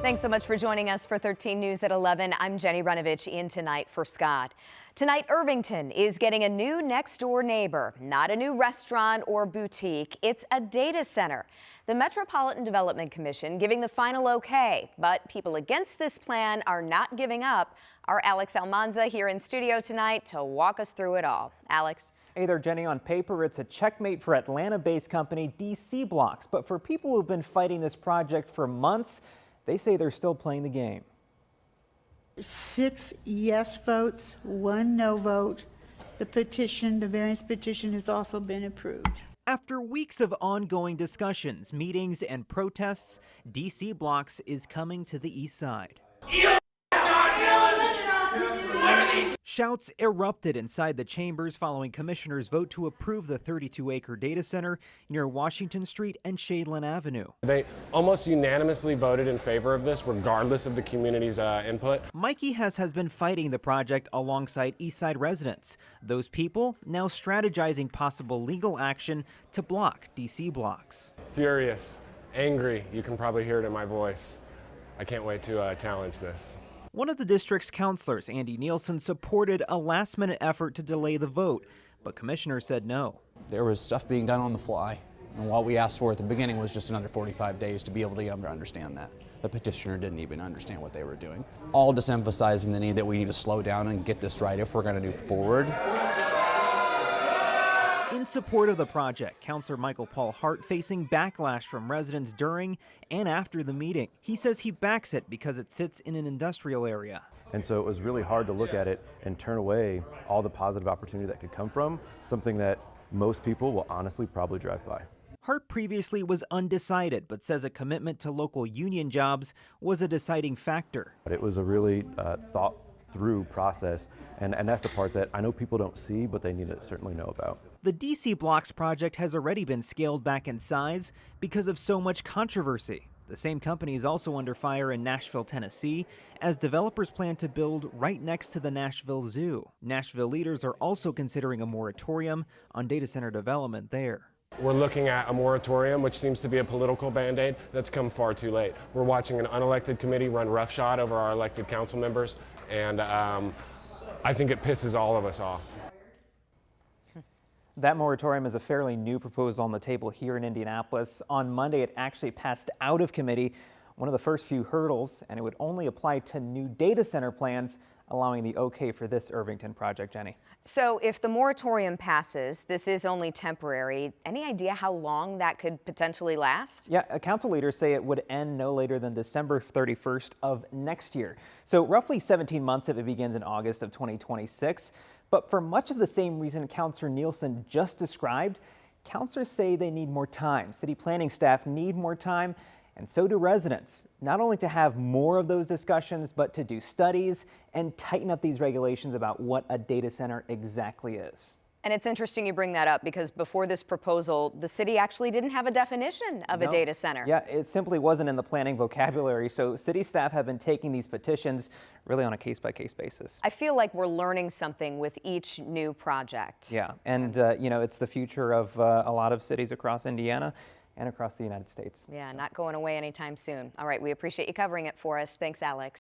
Thanks so much for joining us for 13 News at 11. I'm Jenny Runovich in tonight for Scott. Tonight, Irvington is getting a new next-door neighbor. Not a new restaurant or boutique. It's a data center. The Metropolitan Development Commission giving the final okay, but people against this plan are not giving up. Our Alex Almanza here in studio tonight to walk us through it all. Alex. Hey there, Jenny. On paper, it's a checkmate for Atlanta-based company DC Blocks, but for people who've been fighting this project for months, they say they're still playing the game. 6 yes votes, 1 no vote. The variance petition has also been approved. After weeks of ongoing discussions, meetings, and protests, DC Blocks is coming to the east side. Shouts erupted inside the chambers following commissioners' vote to approve the 32-acre data center near Washington Street and Shadeland Avenue. They almost unanimously voted in favor of this, regardless of the community's input. Mikey Hess has been fighting the project alongside Eastside residents. Those people now strategizing possible legal action to block DC Blocks. Furious, angry, you can probably hear it in my voice. I can't wait to challenge this. One of the district's counselors, Andy Nielsen, supported a last-minute effort to delay the vote, but commissioners said no. There was stuff being done on the fly, and what we asked for at the beginning was just another 45 days to be able to understand that. The petitioner didn't even understand what they were doing. All just emphasizing the need that we need to slow down and get this right if we're going to move forward. In support of the project, Councilor Michael Paul Hart facing backlash from residents during and after the meeting. He says he backs it because it sits in an industrial area. And so it was really hard to look at it and turn away all the positive opportunity that could come from something that most people will honestly probably drive by. Hart previously was undecided, but says a commitment to local union jobs was a deciding factor. But it was a really thought through process, and that's the part that I know people don't see, but they need to certainly know about. The DC Blocks project has already been scaled back in size because of so much controversy. The same company is also under fire in Nashville, Tennessee, as developers plan to build right next to the Nashville Zoo. Nashville leaders are also considering a moratorium on data center development there. We're looking at a moratorium, which seems to be a political band-aid that's come far too late. We're watching an unelected committee run roughshod over our elected council members, and I think it pisses all of us off. That moratorium is a fairly new proposal on the table here in Indianapolis. On Monday, it actually passed out of committee, one of the first few hurdles, and it would only apply to new data center plans, allowing the okay for this Irvington project, Jenny. So if the moratorium passes, this is only temporary. Any idea how long that could potentially last? Yeah, council leaders say it would end no later than December 31st of next year. So roughly 17 months if it begins in August of 2026. But for much of the same reason Councilor Nielsen just described, councilors say they need more time. City planning staff need more time, and so do residents, not only to have more of those discussions, but to do studies and tighten up these regulations about what a data center exactly is. And it's interesting you bring that up because before this proposal, the city actually didn't have a definition of a data center. Yeah, it simply wasn't in the planning vocabulary. So city staff have been taking these petitions really on a case-by-case basis. I feel like we're learning something with each new project. Yeah, and you know, it's the future of a lot of cities across Indiana and across the United States. Yeah, not going away anytime soon. All right, we appreciate you covering it for us. Thanks, Alex.